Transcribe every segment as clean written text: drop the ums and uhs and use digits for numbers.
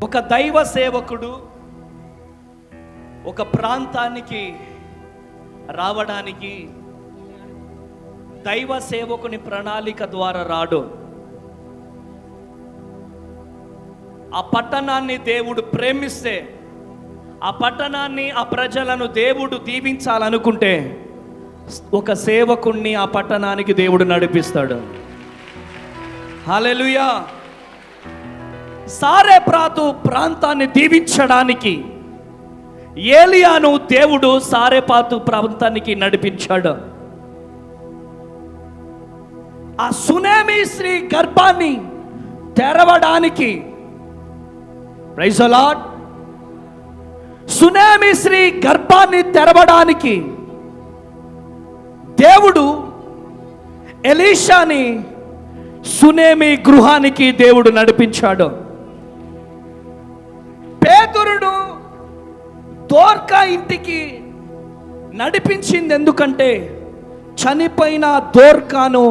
ఒక దైవ సేవకుడు ఒక ప్రాంతానికి రావడానికి దైవ సేవకుని ప్రణాళిక ద్వారా రాడు. ఆ పట్టణాన్ని దేవుడు ప్రేమిస్తే, ఆ పట్టణాన్ని, ఆ ప్రజలను దేవుడు దీవించాలనుకుంటే ఒక సేవకుణ్ణి ఆ పట్టణానికి దేవుడు నడిపిస్తాడు. హల్లెలూయా. సారెప్రాతు ప్రాంతాన్ని దీవించడానికి ఏలియాను దేవుడు సారెపాతు ప్రాంతానికి నడిపించాడు. ఆ సునేమి స్త్రీ గర్భాన్ని తెరవడానికి, ప్రైజ్ ది లార్డ్, సునేమి స్త్రీ గర్భాన్ని తెరవడానికి దేవుడు ఎలీషాని సునేమి గృహానికి దేవుడు నడిపించాడు. పేతురును దోర్కా ఇంటికి నడిపించింది ఎందుకంటే చనిపోయిన దోర్కాను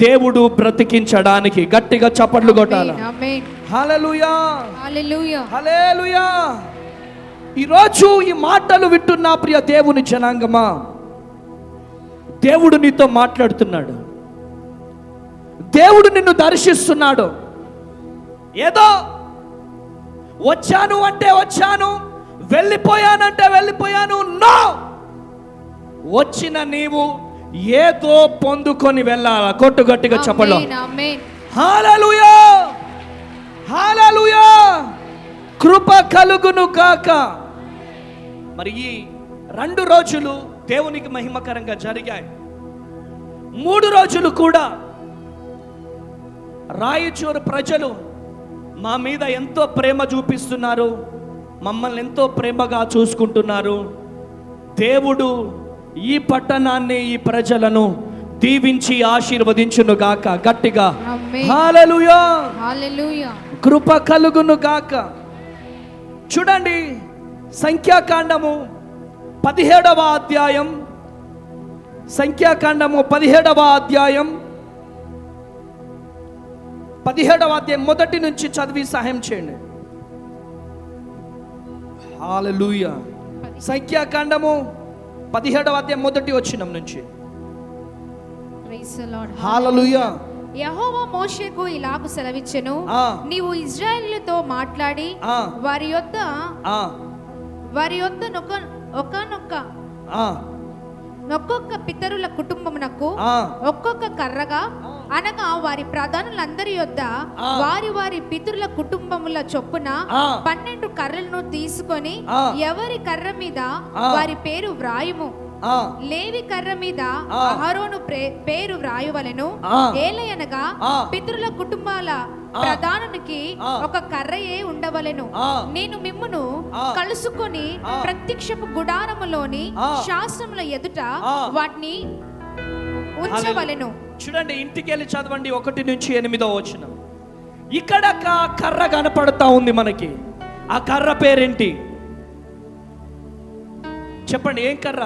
దేవుడు బ్రతికించడానికి. గట్టిగా చప్పట్లు కొట్టాలి. హల్లెలూయా, హల్లెలూయా, హల్లెలూయా. ఈరోజు ఈ మాటలు వింటున్న ప్రియ దేవుని జనాంగమా, దేవుడు నీతో మాట్లాడుతున్నాడు. దేవుడు నిన్ను దర్శిస్తున్నాడు. ఏదో వచ్చాను అంటే వచ్చాను, వెళ్ళిపోయానంటే వెళ్ళిపోయాను, నో. వచ్చిన నీవు ఏదో పొందుకొని వెళ్ళాలా. కొట్టు గట్టిగా చెప్పలో. హల్లెలూయా, హల్లెలూయా. కృప కలుగును గాక. మరి ఈ 2 రోజులు దేవునికి మహిమకరంగా జరిగాయి. 3 రోజులు కూడా రాయచూరు ప్రజలు మా మీద ఎంతో ప్రేమ చూపిస్తున్నారు, మమ్మల్ని ఎంతో ప్రేమగా చూసుకుంటున్నారు. దేవుడు ఈ పట్టణాన్ని, ఈ ప్రజలను దీవించి ఆశీర్వదించును గాక. గట్టిగా హల్లెలూయా, హల్లెలూయా. కృప కలుగును గాక. చూడండి, సంఖ్యాకాండము 17వ అధ్యాయం, సంఖ్యాకాండము 17వ అధ్యాయం 17వ అధ్యాయం మొదటి నుంచి చదివి సహాయం చేయండి. హల్లెలూయా. సంఖ్యాకాండము 17వ అధ్యాయం మొదటి వచనం నుంచి. హల్లెలూయా. యెహోవా మోషేకు ఇలాగు సెలవిచ్చెను, నీవు ఇశ్రాయేలుతో మాట్లాడి వారి యొద్ద ఒక్కొక్క పితరుల కుటుంబమునకు ఒక్కొక్క కర్రగా, అనగా వారి ప్రధానులందరి యొద్ద వారి వారి పితరుల కుటుంబముల చొప్పున 12 కర్రలను తీసుకొని ఎవరి కర్ర మీద వారి పేరు వ్రాయుము. లేవి కర్ర మీద అహరోను పేరు వ్రాయవలెను. ఏలయనగా పితరుల కుటుంబాల ప్రధానునికి ఒక కర్రయే ఉండవలెను. నేను మిమ్మును కలుసుకొని ప్రత్యక్షపు గుడారములోని శాస్త్రముల ఎదుట వాటిని ఉంచవలెను. చూడండి, ఇంటికి వెళ్ళి చదవండి 1 నుంచి 8వ వచనం. ఇక్కడ కర్ర కనపడతా ఉంది మనకి. ఆ కర్ర పేరేంటి చెప్పండి? ఏం కర్ర?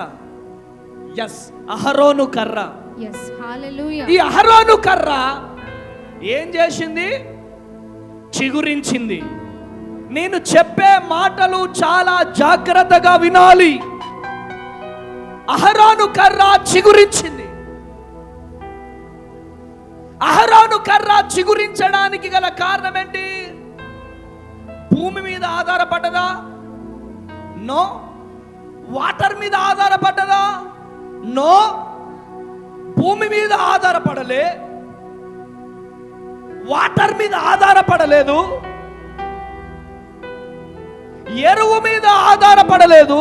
ఎస్, అహరోను కర్ర. yes, hallelujah. ఈ అహరోను కర్ర ఏం చేసింది? చిగురించింది. నేను చెప్పే మాటలు చాలా జాగ్రత్తగా వినాలి. అహరోను కర్ర చిగురించింది. అహరోను కర్ర చిగురించడానికి గల కారణం ఏంటి? భూమి మీద ఆధారపడ్డదా? నో. వాటర్ మీద ఆధారపడ్డదా? నో. భూమి మీద ఆధారపడలే, వాటర్ మీద ఆధారపడలేదు, ఎరువు మీద ఆధారపడలేదు.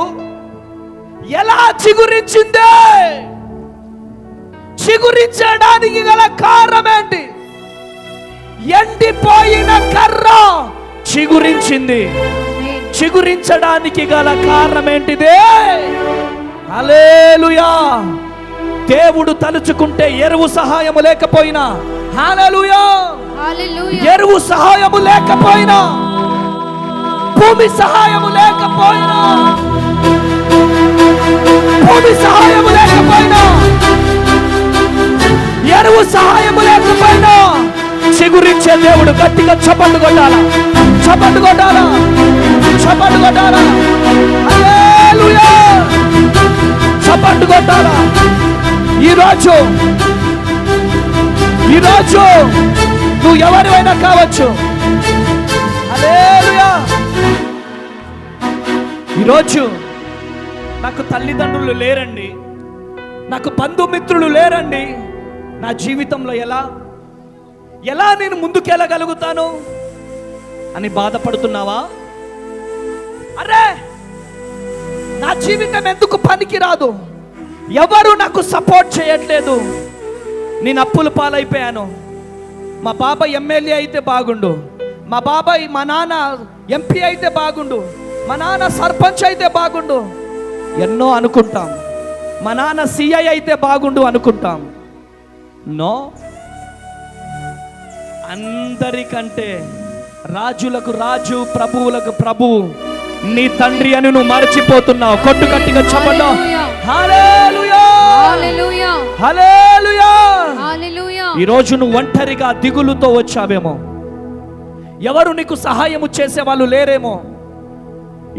ఎలా చిగురించిందే? చిగురించడానికి గల కారణం ఏంటి? ఎండిపోయిన కర్ర చిగురించింది. చిగురించడానికి గల కారణం ఏంటిదే? హల్లెలూయా. దేవుడు తలుచుకుంటే ఎరువు సహాయము లేకపోయినా, హల్లెలూయా, ఎరువు సహాయము లేకపోయినా, భూమి సహాయము లేకపోయినా, భూమి సహాయము లేకపోయినా, ఎరువు సహాయము లేకపోయినా చిగురించే దేవుడు. గట్టిగా చప్పట్లు కొట్టాలా? చప్పట్లు కొట్టాలా, చప్పట్లు కొట్టాలా, హల్లెలూయా, చప్పట్లు కొట్టాలా. ఈరోజు నువ్వు ఎవరివైనా కావచ్చు. హల్లెలూయా. ఈరోజు నాకు తల్లిదండ్రులు లేరండి, నాకు బంధుమిత్రులు లేరండి, నా జీవితంలో ఎలా నేను ముందుకెళ్ళగలుగుతాను అని బాధపడుతున్నావా? అరే నా జీవితం ఎందుకు పనికి రాదు, ఎవరు నాకు సపోర్ట్ చేయట్లేదు, నేను అప్పుల పాలైపోయాను, మా బాబాయ్ ఎమ్మెల్యే అయితే బాగుండు, మా నాన్న ఎంపీ అయితే బాగుండు, మా నాన్న సర్పంచ్ అయితే బాగుండు, ఎన్నో అనుకుంటాం. మా నాన్న సిఐ అయితే బాగుండు అనుకుంటాం. నో, అందరికంటే రాజులకు రాజు, ప్రభువులకు ప్రభువు నీ తండ్రి అని నువ్వు మరచిపోతున్నావు. కొట్టు గట్టిగా చెప్పండి, హల్లెలూయా, హల్లెలూయా, హల్లెలూయా. హల్లెలూయా. ఈరోజు నువ్వు ఒంటరిగా దిగులుతో వచ్చావేమో, ఎవరు నీకు సహాయము చేసే వాళ్ళు లేరేమో.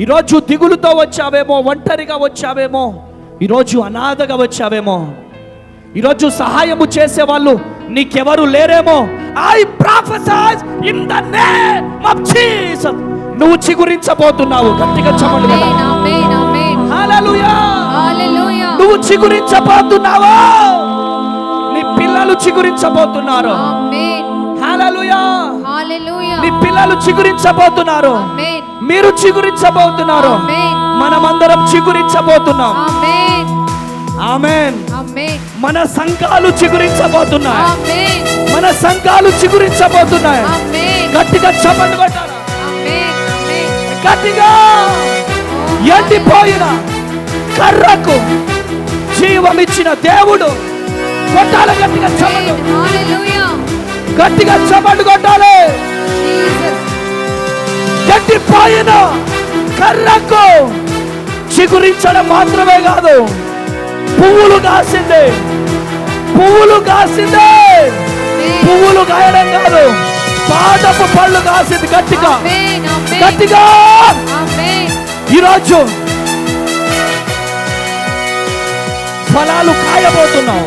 ఈరోజు దిగులుతో వచ్చావేమో, ఒంటరిగా వచ్చావేమో, ఈరోజు అనాథగా వచ్చావేమో, ఈరోజు సహాయము చేసే వాళ్ళు నీకెవరు లేరేమో. I prophesy in the name of Jesus. నువ్వు చిగురించబోతున్నావు. గట్టిగా చెప్పండి, ఆమేన్, ఆమేన్, హల్లెలూయా, హల్లెలూయా. నువ్వు చిగురించబోతున్నావు, నీ పిల్లలు చిగురించబోతున్నారు. ఆమేన్, హల్లెలూయా, హల్లెలూయా. నీ పిల్లలు చిగురించబోతున్నారు, ఆమేన్, మీరు చిగురించబోతున్నారు, ఆమేన్, మనమందరం చిగురించబోతున్నాం. ఆమేన్, ఆమేన్. ఆమేన్, మన సంఘాలు చిగురించబోతున్నాయి, ఆమేన్, మన సంఘాలు చిగురించబోతున్నాయి. ఆమేన్, గట్టిగా చప్పట్లు కొట్టాలి, ఆమేన్, ఆమేన్. గట్టిగా. ఎండిపోయిన కర్రకు జీవమిచ్చిన దేవుడు కొట్టాలి, గట్టిగా చప్పట్లు, హల్లెలూయా, గట్టిగా చప్పట్లు కొట్టాలి. జీసస్. ఎండిపోయిన కర్రకు చిగురించడం మాత్రమే కాదు, పువ్వులు కాసింది, పువ్వులు కాసింది, పువ్వులు కాయడం కాదు, పాదపు పళ్ళు కాసింది. గట్టిగా, ఆమేన్, ఆమేన్, గట్టిగా. ఆమేన్, ఈరోజు ఫలాలు కాయబోతున్నావు.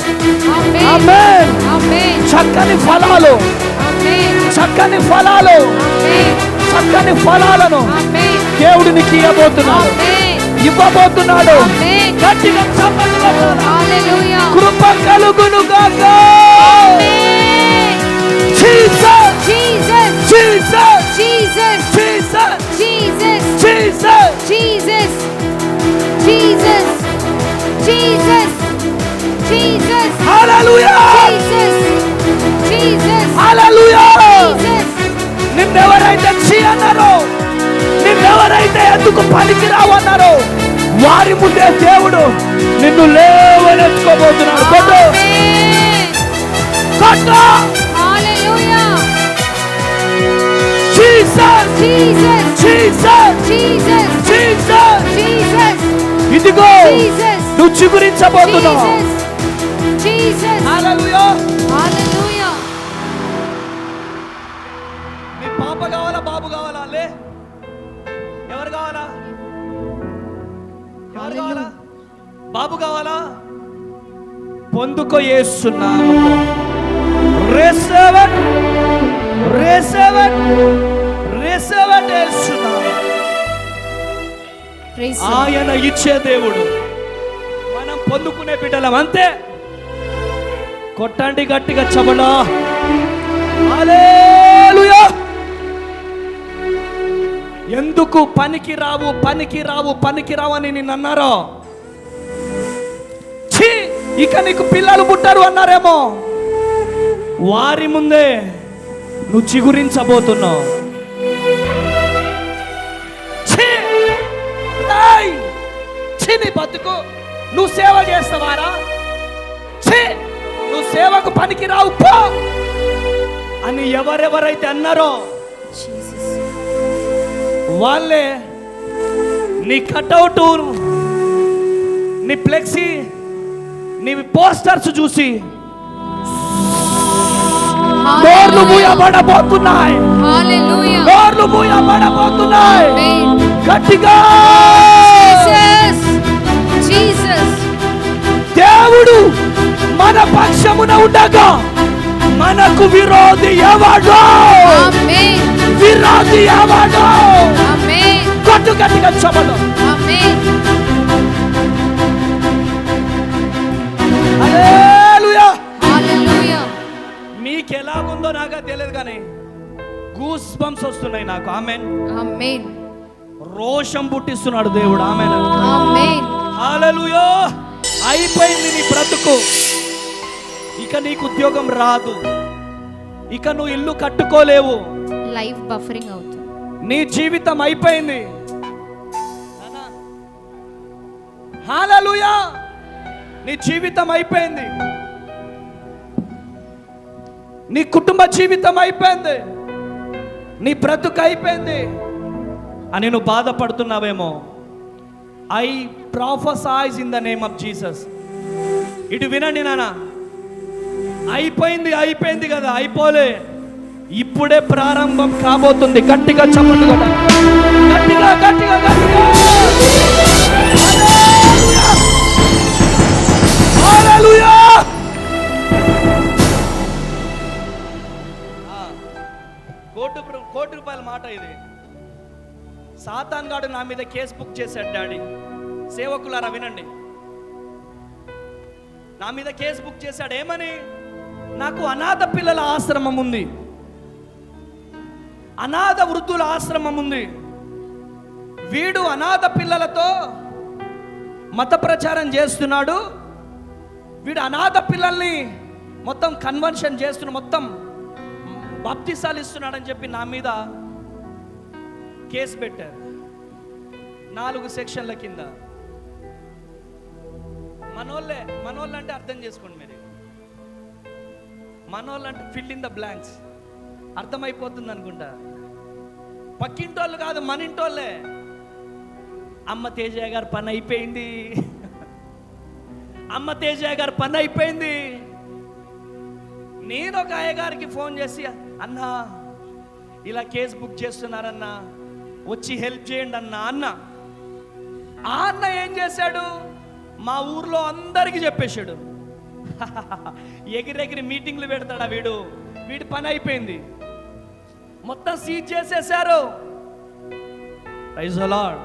ఆమేన్, ఆమేన్. ఆమేన్, చక్కని ఫలాలు, ఆమేన్, చక్కని ఫలాలు, ఆమేన్, చక్కని ఫలాలను ఆమేన్, దేవుడు నీకు ఇవ్వబోతున్నాడు, ఆమేన్, ఇవ్వబోతున్నాడు. ఆమేన్. గట్టిగా చప్పట్లు కొట్టాలి. హల్లెలూయా, కృప కలుగును గాక. ఆమేన్. Jesus, Jesus, Jesus, Jesus, Jesus, Jesus, Jesus. Jesus, Jesus, Jesus, Jesus, హల్లెలూయా, జీసస్, జీసస్, హల్లెలూయా. జీసస్. నిన్నెవరైతే చీ అన్నారో, నిన్నెవరైతే ఎందుకు పనికిరావు అన్నారో, వారి ముందే దేవుడు నిన్ను లేవనెత్తుకోబోతున్నాడు. కొట్టు, ఆమేన్. కొట్టు. హల్లెలూయా, Jesus, Jesus, Jesus, Jesus, Jesus. Jesus, ఇదిగో జీసస్, నువ్వు చిగురించబోతున్నావు. Jesus, Jesus. హల్లెలూయా. హల్లెలూయా. నీ పాప కావాలా, బాబు కావాలా? లే, ఎవరు కావాలా? ఎవరు కావాలా? బాబు కావాలా? పొందుకో యేసునామములో. రిసీవ్, రిసీవ్, రిసీవ్ యేసునామములో. Praise the Lord. ఆయన ఇచ్చే దేవుడు, మనం పొందుకునే బిడ్డలం అంతే. కొట్టండి గట్టిగా చబలా. హల్లెలూయా. ఎందుకు పనికి రావు, పనికి రావు, పనికి రావు అని నిన్ను అన్నారో, ఛీ ఇక నీకు పిల్లలు పుట్టారు అన్నారేమో, వారి ముందే నువ్వు చిగురించబోతున్నావు. ఛీ, ఏయ్, ఛీ నీ బతుకు, నువ్వు సేవ చేస్తావారా? ఛీ, నువ్వు సేవకు పనికి రావు పో అని ఎవరెవరైతే అన్నారో Jesus. వాళ్ళే నీ కట్అవుట్, నీ ఫ్లెక్సీ, నీ పోస్టర్స్ చూసి డోర్లు మూయబడబోతున్నాయి, Hallelujah. డోర్లు తలుపులు మూయబడబోతున్నాయి. Amen. గట్టిగా Jesus. Jesus. దేవుడు మన పక్షమున ఉండగా మనకు విరోధి ఎవడు? Amen. విరోధి ఎవడు? Amen. కొట్టు గట్టిగా చెప్పడం. Amen. హల్లెలూయా. Hallelujah. మీకు ఎలాగుందో నాకు తెలియదు కానీ గూస్ బంప్స్ వస్తున్నాయి నాకు. ఆమెన్. Amen. రోషం పుట్టిస్తున్నాడు దేవుడు. ఆమెన్. Amen. హల్లెలూయా. అయిపోయింది నీ బ్రతుకు. ఇక నీకు ఉద్యోగం రాదు. ఇక నువ్వు ఇల్లు కట్టుకోలేవు. లైఫ్ బఫరింగ్ అవుతుంది. నీ జీవితం అయిపోయింది. హల్లెలూయా. నీ జీవితం అయిపోయింది. నీ కుటుంబ జీవితం అయిపోయింది. నీ బ్రతుకు అయిపోయింది అని నువ్వు బాధపడుతున్నావేమో. I prophesy in the name of Jesus. ఇటు వినండి నాన్న. అయిపోయింది కదా, అయిపోలే. ఇప్పుడే ప్రారంభం కాబోతుంది. గట్టిగా చెప్పండి కదా. గట్టిగా గట్టిగా గట్టిగా. హల్లెలూయా. కోటి రూపాయల మాట ఇది. సాతాన్ గాడు నా మీద కేసు బుక్ చేశాడు డాడీ. సేవకులారా వినండి. నా మీద కేసు బుక్ చేశాడు. ఏమని? నాకు అనాథ పిల్లల ఆశ్రమం ఉంది, అనాథ వృద్ధుల ఆశ్రమం ఉంది. వీడు అనాథ పిల్లలతో మత ప్రచారం చేస్తున్నాడు. వీడు అనాథ పిల్లల్ని మొత్తం కన్వర్షన్ చేస్తున్నాడు, మొత్తం బాప్తిసాలు ఇస్తున్నాడని చెప్పి నా మీద కేసు పెట్టారు 4 సెక్షన్ల కింద. మనోళ్ళే అంటే అర్థం చేసుకోండి మీరు. మనోళ్ళు అంటే ఫిల్ ఇన్ ద బ్లాంక్స్. అర్థమైపోతుంది అనుకుంటా. పక్కింటోళ్ళు కాదు, మన ఇంటోళ్ళే. అమ్మ తేజయ్య గారు పని అయిపోయింది. అమ్మ తేజయ్య గారు పని అయిపోయింది. నేను ఒక అయ్యగారికి ఫోన్ చేసి, అన్నా ఇలా కేసు బుక్ చేస్తున్నారన్నా, వచ్చి హెల్ప్ చేయండి అన్న. ఆ అన్న ఏం చేశాడు? మా ఊర్లో అందరికీ చెప్పేశాడు. ఎగిరెగిరి మీటింగ్లు పెడతాడా వీడి పని అయిపోయింది. మొత్తం సీజ్ చేసేశారు. Praise the Lord.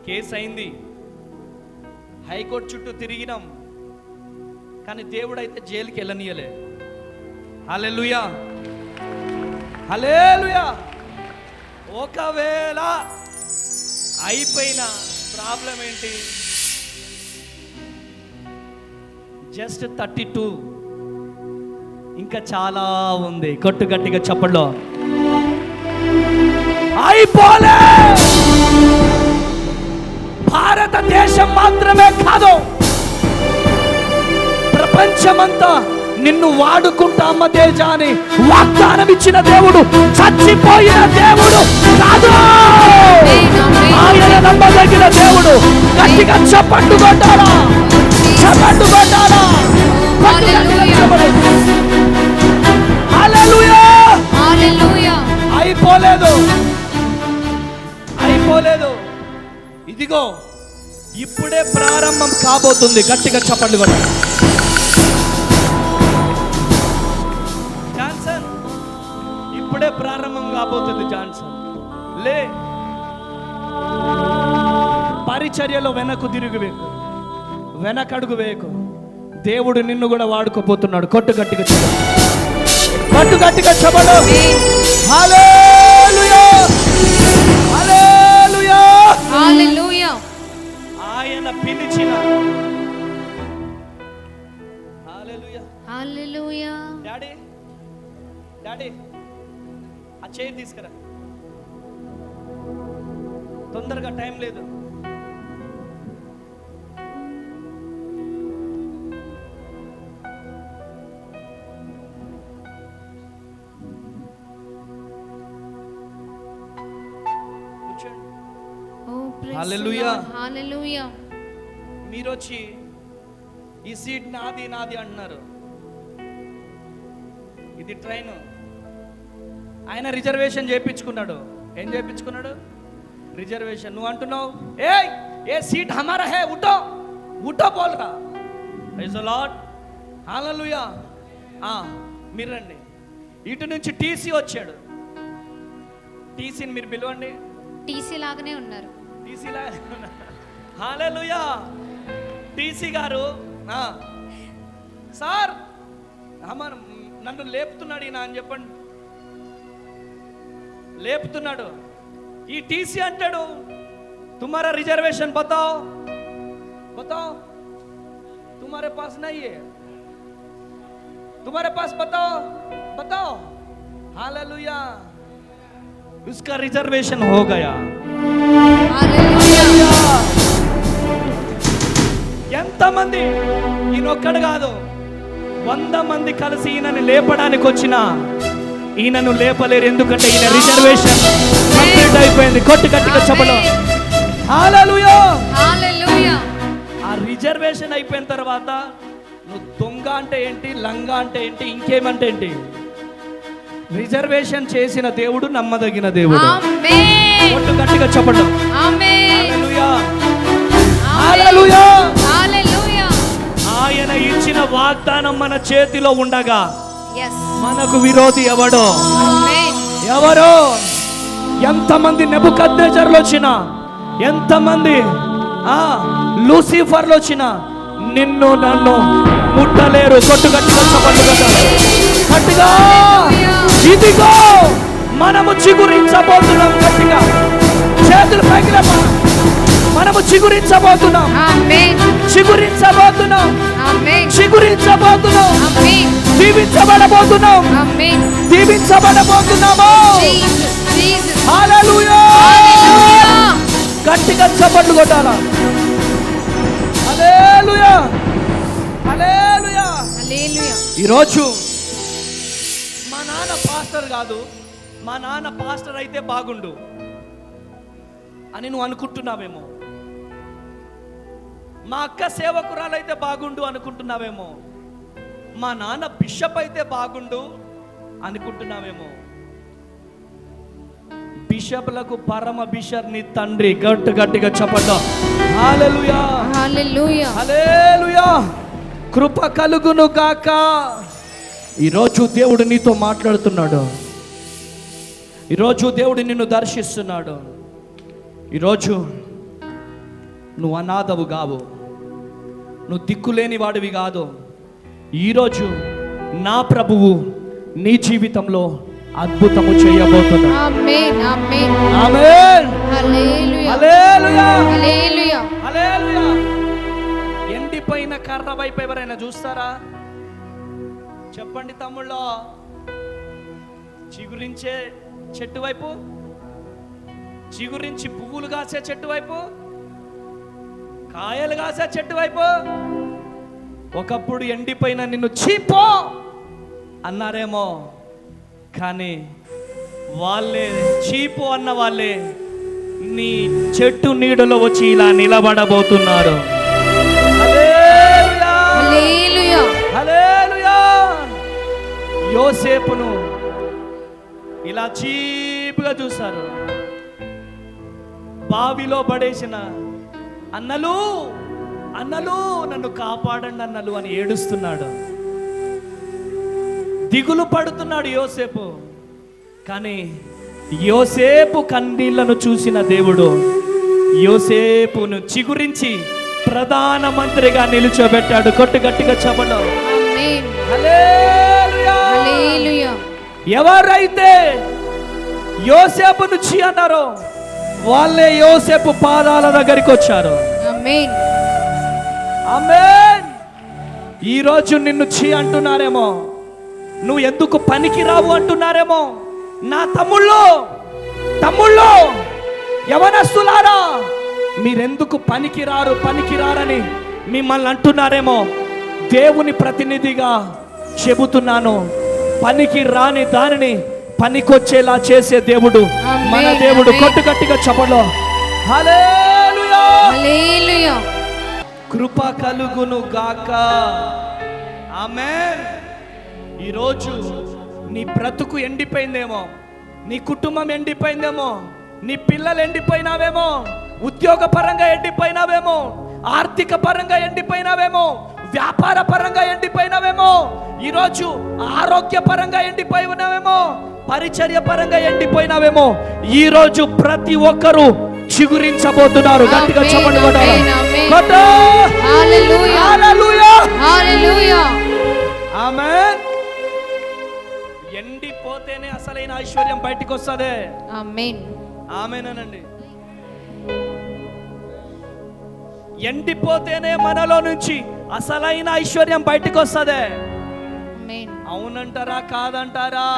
కేసు అయింది. హైకోర్టు చుట్టూ తిరిగినాం, కానీ దేవుడు అయితే జైలుకి వెళ్ళనీయలే. హల్లెలూయా. హల్లెలూయా. ఒకవేళ అయిపోయిన ప్రాబ్లం ఏంటి? జస్ట్ 32. ఇంకా చాలా ఉంది. కొట్టు గట్టిగా చెప్పట్లో. అయిపోలే. భారతదేశం మాత్రమే కాదు, ప్రపంచమంతా నిన్ను వాడుకుంటా అమ్మ తేజ అని వాగ్దానం ఇచ్చిన దేవుడు చచ్చిపోయిన దేవుడు కాదు. ఆయన నమ్మదగిన దేవుడు. గట్టిగా చప్పట్లు కొట్టాలా? చప్పట్లు కొట్టాలా? హల్లెలూయా. హల్లెలూయా. అయిపోలేదు. ఇదిగో ఇప్పుడే ప్రారంభం కాబోతుంది. గట్టిగా చప్పట్లు కొట్టాలి. జాన్సన్, ఇప్పుడే ప్రారంభం కాబోతుంది. జాన్సన్ లే. పరిచర్యలో వెనక్కు తిరుగు వేకు, వెనకడుగు వేకు. దేవుడు నిన్ను కూడా వాడుకోపోతున్నాడు. కొట్టు గట్టిగా చెప్పండి. హల్లెలూయా. హల్లెలూయా. హల్లెలూయా. ఆయన పిలిచిన. హల్లెలూయా. హల్లెలూయా. డాడీ ఆ చైర్ తీసుకురా, తొందరగా, టైం లేదు. హల్లెలూయా. హల్లెలూయా. మీరు వచ్చి ఈ సీట్ నాది అంటున్నారు. ఇది ట్రైన్. ఆయన రిజర్వేషన్ చేయించుకున్నాడు. ఏం చేయించుకున్నాడు? రిజర్వేషన్. నువ్వు అంటున్నావు, ఏ సీట్ హమారా హే, ఉఠో ఉఠో బోల్రా. ప్రైజ్ ది లార్డ్, హల్లెలూయా. మీరు రండి. ఇటు నుంచి టీసీ వచ్చాడు. టీసీని మీరు పిలవండి. టీసీ లాగానే ఉన్నారు. టీసీ లాగా, హల్లెలూయా. టీసీ గారు, సార్ నన్ను లేపుతున్నాడు ఈయన అని చెప్పండి. లేపుతున్నాడు. ఈ టీసీ అంటాడు, తుమారా రిజర్వేషన్ బతాओ बताओ, तुम्हारे पास नहीं है, तुम्हारे पास बताओ बताओ. हालेलुया. उसका रिजर्वेशन हो गया. హల్లెలూయా. ఎంతమంది, ఈయనొక్కడు కాదు, 100 మంది కలిసి ఈయనని లేపడానికి వచ్చినా ఈయనను లేపలేరు. ఎందుకంటే ఈయన రిజర్వేషన్ కంప్లీట్ అయిపోయింది. కొట్టు గట్టిగా చెప్పడం. హల్లెలూయా. హల్లెలూయా. ఆ రిజర్వేషన్ అయిపోయిన తర్వాత నువ్వు దొంగ అంటే ఏంటి, లంగా అంటే ఏంటి, ఇంకేమంటే ఏంటి? రిజర్వేషన్ చేసిన దేవుడు నమ్మదగిన దేవుడు. ఆమేన్. కొట్టు గట్టిగా చెప్పడం. ఆమేన్. హల్లెలూయా. హల్లెలూయా. హల్లెలూయా. ఆయన ఇచ్చిన వాగ్దానం మన చేతిలో ఉండగా yes మనకు విరోధి ఎవడో? ఆమేన్. ఎవరో? ఎంతమంది నెబుకద్నెజర్లు వచ్చినా, ఎంతమంది లూసిఫర్లు వచ్చినా నిన్ను నన్ను ముట్టలేరు. కొట్టు గట్టిగా చెప్పండి. గట్టిగా, ఇదిగో మనము చిగురించబోతున్నాం. గట్టిగా చేతులు పైకి లేప. మనము చిగురించబోతున్నాం. ఆమేన్. చిగురించబోతున్నాం. ఆమేన్. చిగురించబోతున్నాం. ఆమేన్. దీవించబడబోతున్నాం. ఆమేన్. దీవించబడబోతున్నాము. Jesus Jesus. హల్లెలూయా. హల్లెలూయా. గట్టిగా చప్పట్లు కొట్టాలా. హల్లెలూయా. హల్లెలూయా. హల్లెలూయా. ఈరోజు మా నాన్న పాస్టర్ కాదు, మా నాన్న పాస్టర్ అయితే బాగుండు అని నువ్వు అనుకుంటున్నావేమో. మా అక్క సేవకురాలైతే బాగుండు అనుకుంటున్నావేమో. మా నాన్న బిషప్ అయితే బాగుండు అనుకుంటున్నావేమో. బిషప్లకు పరమ బిషప్ నీ తండ్రి. గట్టిగా చెప్పండి. హల్లెలూయా. హల్లెలూయా. హల్లెలూయా. కృప కలుగును గాక. ఈరోజు దేవుడు నీతో మాట్లాడుతున్నాడు. ఈరోజు దేవుడు నిన్ను దర్శిస్తున్నాడు. ఈరోజు నువ్వు అనాథవు కావు, నువ్వు దిక్కులేని వాడివి కాదు. ఈరోజు నా ప్రభువు నీ జీవితంలో అద్భుతము చేయబోతున్నాడు. ఆమేన్. ఆమేన్. ఆమేన్. హల్లెలూయా. హల్లెలూయా. హల్లెలూయా. హల్లెలూయా. ఎండిపోయిన కర్ర వైపు ఎవరైనా చూస్తారా? చెప్పండి తమ్ముళ్ళో. చిగురించే చెట్టు వైపు, చిగురించి పువ్వులు కాసే చెట్టు వైపు, కాయలు కాసే చెట్టు వైపు ఒకప్పుడు ఎండిపోయిన నిన్ను చీపో అన్నారేమో, కానీ వాళ్ళే చీపు అన్న వాళ్ళే నీ చెట్టు నీడలో వచ్చి ఇలా నిలబడబోతున్నారు. హల్లెలూయా. హల్లెలూయా. హల్లెలూయా. యోసేపును ఇలా చీపుగా చూశారు. బావిలో పడేసిన అన్నలు అన్నలు నన్ను కాపాడండి అన్నలు అని ఏడుస్తున్నాడు. దిగులు పడుతున్నాడు యోసేపు. కానీ యోసేపు కన్నీళ్లను చూసిన దేవుడు యోసేపును చిగురించి ప్రధానమంత్రిగా నిలుచోబెట్టాడు. కొట్టు గట్టిగా చెప్పడం. ఆమేన్. హల్లెలూయా. హల్లెలూయా. ఎవరైతే యోసేపును చీ అన్నారో వాళ్ళే యోసేపు పాదాల దగ్గరికి వచ్చారు. ఆమేన్. ఆమేన్. ఈరోజు నిన్ను చీ అంటున్నారేమో, నువ్వు ఎందుకు పనికి రావు అంటున్నారేమో. నా తమ్ముళ్ళు యవనస్తులారా, మీరెందుకు పనికిరారని మిమ్మల్ని అంటున్నారేమో. దేవుని ప్రతినిధిగా చెబుతున్నాను, పనికి రాని దానిని పనికొచ్చేలా చేసే దేవుడు మన దేవుడు. కొట్టు గట్టిగా చెప్పలో. హల్లెలూయా. హల్లెలూయా. కృప కలుగును గాక. ఆమేన్. ఈరోజు నీ బ్రతుకు ఎండిపోయిందేమో, నీ కుటుంబం ఎండిపోయిందేమో, నీ పిల్లలు ఎండిపోయినావేమో, ఉద్యోగ పరంగా ఎండిపోయినావేమో, ఆర్థిక పరంగా ఎండిపోయినావేమో, వ్యాపార పరంగా ఎండిపోయినావేమో, ఈరోజు ఆరోగ్య పరంగా ఎండిపోయినావేమో, పరిచర్య పరంగా ఎండిపోయినావేమో, ఈరోజు ప్రతి ఒక్కరూ చిగురించబోతున్నారు. గట్టిగా చెప్పండి. ఆమేన్. ఎండిపోతేనే అసలైన ఐశ్వర్యం బయటికి వస్తుంది. ఆమేన్. ఆమేనండి. ఎండిపోతేనే మనలో నుంచి అసలైన ఐశ్వర్యం బయటికి వస్తుంది. అవునంటారా కాదంటారా?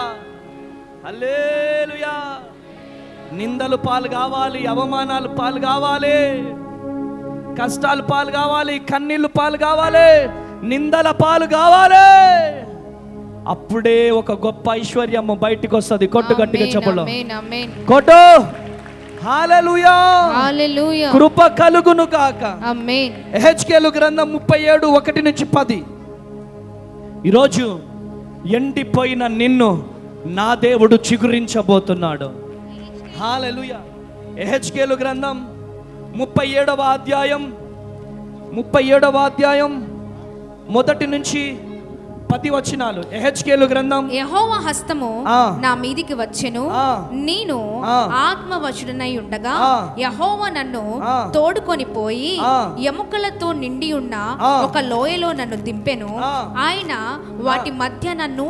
హల్లెలూయా. నిందలు పాలు కావాలి, అవమానాలు పాలు కావాలి, కష్టాలు పాలు కావాలి, కన్నీళ్లు పాలు కావాలి, నిందల పాలు కావాలి. అప్పుడే ఒక గొప్ప ఐశ్వర్యం బయటికి వస్తుంది. కొట్టు గట్టిగా చెప్పలు కొట్టు. హల్లెలూయా. హల్లెలూయా. కృప కలుగును గాక. ఆమేన్. యెహెజ్కేలు గ్రంథం 37:1-10. ఈరోజు ఎండిపోయిన నిన్ను నా దేవుడు చిగురించబోతున్నాడు. హల్లెలూయా. యెహెజ్కేలు గ్రంథం 37వ అధ్యాయం 1-10 వచనాలు. యెహెజ్కేలు గ్రంథం. యెహోవా హస్తము నా మీదికి వచ్చెను, నేను ఆత్మవశుడనై ఉండగా యెహోవా నన్ను తోడుకొని పోయి ఎముకలతో నిండి ఉన్న ఒక లోయలో నన్ను దింపెను. ఆయన వాటి మధ్య నన్ను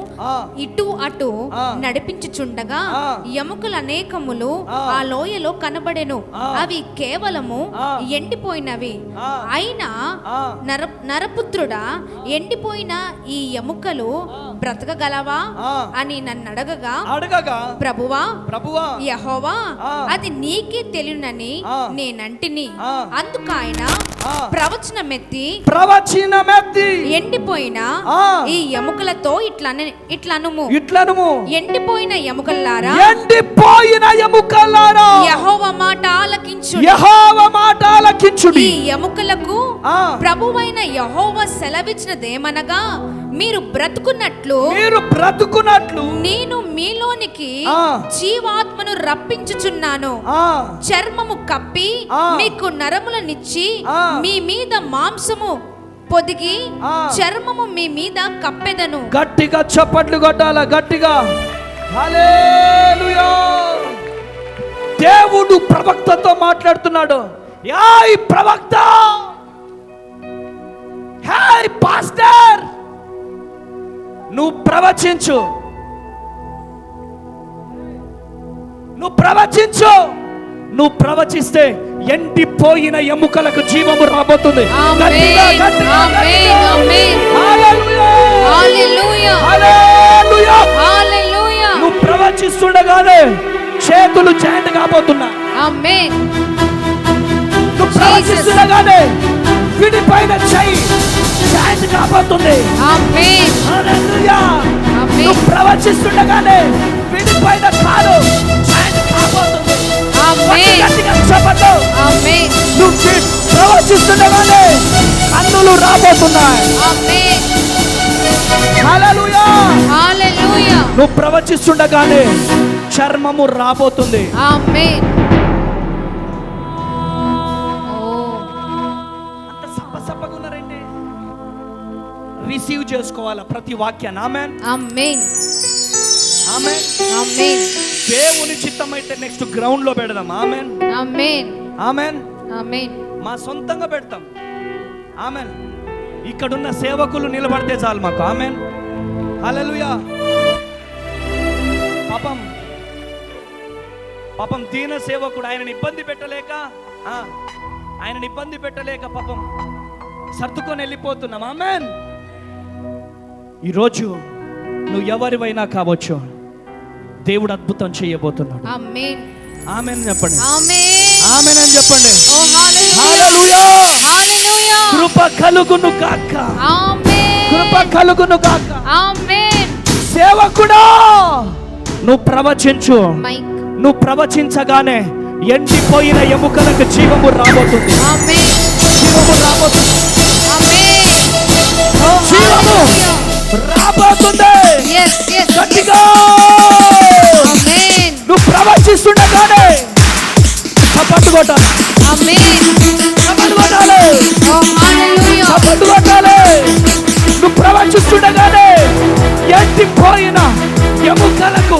ఇటు అటు నడిపించుచుండగా ఎముకలు అనేకములు ఆ లోయలో కనబడెను. అవి కేవలము ఎండిపోయినవి. అయినా నరపుత్రుడా, ఎండిపోయిన ఈ ఎముకలు బ్రతకగలవా అని నన్ను అడగగా ప్రభువా యెహోవా అది నీకే తెలియనని నేనంటిని. అందుకు ఆయన ప్రవచనమెత్తి ఎండిపోయిన ఈ ఎముకలతో ఇట్లనుము, ఎండిపోయిన ఎముకలారా, యెహోవా మాట ఆలకించుడి. ఈ ఎముకలకు ప్రభువైన యెహోవా సెలవిచ్చినదేమనగా, మీరు బ్రతుకున్నట్లు నేను మీలోనికి జీవాత్మను రప్పించుచున్నాను. చర్మము కప్పి మీకు నరములనిచ్చి మీ మీద మాంసము పొదిగి చర్మము మీ మీద కప్పెదను. గట్టిగా చప్పట్లు కొట్టాల. గట్టిగా హల్లెలూయా. దేవుడు ప్రవక్తతో మాట్లాడుతున్నాడు. యాయ్ ప్రవక్త, హాయ్ పాస్టర్, నువ్వు ప్రవచించు, నువ్వు ప్రవచిస్తే ఎండిపోయిన ఎముకలకు జీవము రాబోతుంది. నువ్వు ప్రవచిస్తుండగానే చేతులు జాయింట్ కాబోతున్నా. నువ్వు ప్రవచిస్తుండగానే విడిపోయిన చెయ్యి జాయింట్ కాబోతుంది. నువ్వు ప్రవచిస్తుండగానే విడిపోయిన కాలు జాయింట్ కాబోతుంది. నువ్వు ప్రవచిస్తుండగానే కన్నులు రాబోతున్నాయి. నువ్వు ప్రవచిస్తుండగానే చర్మము రాబోతుంది. అంత సప్పసప్పగున్నారండి. రిసీవ్ చేసుకోవాలా ప్రతి వాక్యాన్ని. ఆమేన్. ఆమేన్. ఆమేన్. ఆమేన్. దేవుని చిత్తం అయితే నెక్స్ట్ గ్రౌండ్ లో పెడదాం. ఆమేన్. ఆమేన్. ఆమేన్. ఆమేన్. మా సొంతంగా పెడతాం. ఆమేన్. ఇక్కడున్న సేవకులు నిలబడితే చాలు మాకు. ఆమేన్. హల్లెలూయా. పాపం దీన సేవకుడు ఆయనని ఇబ్బంది పెట్టలేక పాపం సర్దుకొని వెళ్ళిపోతున్నాం. ఆమేన్. ఈరోజు నువ్వు ఎవరివైనా కావచ్చు, దేవుడు అద్భుతం చేయబోతున్నాడు. ఆమేన్. ఆమేన్ చెప్పండి. ఆమేన్. ఆమేన్ అని చెప్పండి. ఓ హల్లెలూయా. హల్లెలూయా. కృప కలుగును గాక. ఆమేన్. కృప కలుగును గాక. ఆమేన్. సేవకుడా, నువ్వు ప్రవచించు. నువ్వు ప్రవచించగానే ఎండిపోయిన ఎముకలకు జీవము రాబోతుంది. ఆమేన్. జీవము రాబోతుంది. ఆమేన్. జీవము రాబోతుంది. yes yes గట్టిగా ఆమేన్. నువ్వు ప్రవచిస్తుండగానే చప్పట్లు కొట్టాలి, Amen. చప్పట్లు కొట్టాలి, Oh, hallelujah. చప్పట్లు కొట్టాలి. నువ్వు ప్రవచిస్తుండగానే ఎండిపోయిన ఎముకలకు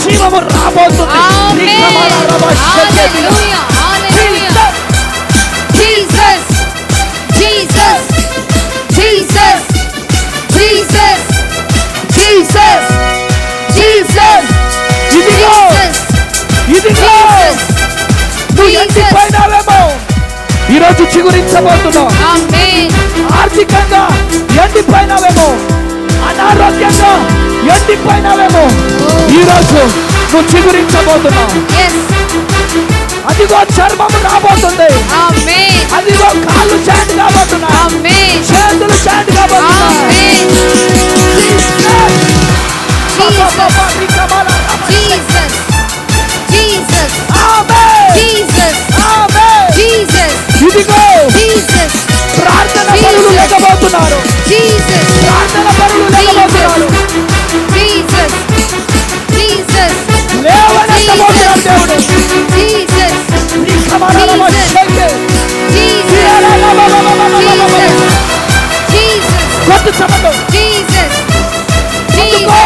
జీవము రాబోతుంది. Amen. Hallelujah. Hallelujah. Jesus. Jesus. Jesus. Jesus. Jesus. Jesus. ఇదిగో ఇదిగో నువ్వు ఎండిపోయినావేమో ఈరోజు చిగురించబోతున్నావు. Amen. ఆర్థికంగా ఎండిపోయినావేమో, అనారోగ్యంగా ఎండిపోయినావేమో, ఈరోజు నువ్వు చిగురించబోతున్నావు. Yes. అదిగో చర్మము రాబోతుంది, Amen. అదిగో కాళ్ళు చాండ్ కాబోతున్నా, Amen. చేతులు చాండ్ కాబోతున్నా. Amen. Jesus. Jesus. Jesus. Jesus. ఇదిగో Jesus. ప్రార్థన పరులు లేకపోతున్నారు, Jesus. ప్రార్థన పరులు లేకపోతున్నారు, Jesus. Jesus. లేవనెత్తబోతున్నాడు దేవుడు. Jesus. ఈ కమరాల శక్తి Jesus. కొత్త సమతో Jesus. అందుకో,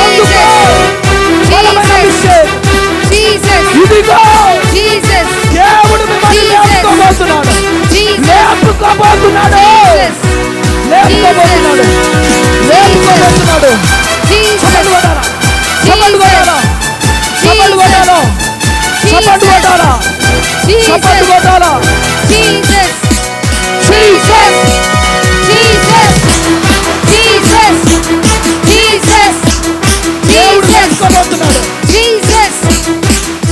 అందుకో, బలమైన అభిషేకం. Jesus. ఇదిగో Jesus. దేవుడు మిమ్మల్ని లేపుకోబోతున్నాడు, లేపుకోబోతున్నాడు, లేపుకోబోతున్నాడు, లేపుకోబోతున్నాడు. చప్పట్లు కొట్టాలా, చప్పట్లు కొట్టాలా, చప్పట్లు కొట్టాలా, చప్పట్లు కొట్టాలా, చప్పట్లు కొట్టాలా. Jesus. Jesus. Jesus. Jesus. Jesus. దేవుడు Jesus. లేపుకోబోతున్నాడు, Jesus.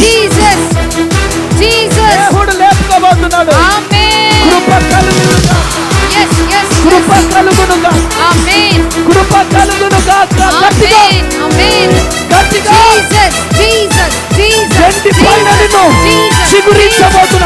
Jesus. Jesus. దేవుడు లేపుకోబోతున్నాడు. Amen. కృప కలుగునుగా, Yes, yes, కృప yes. కలుగునుగా, Amen. కృప కలుగునుగా. గట్టిగా, Amen. Amen. గట్టిగా Jesus. Jesus. Jesus. ఎండిపోయిన నిన్ను Jesus. చిగురించబోతున్నాడు.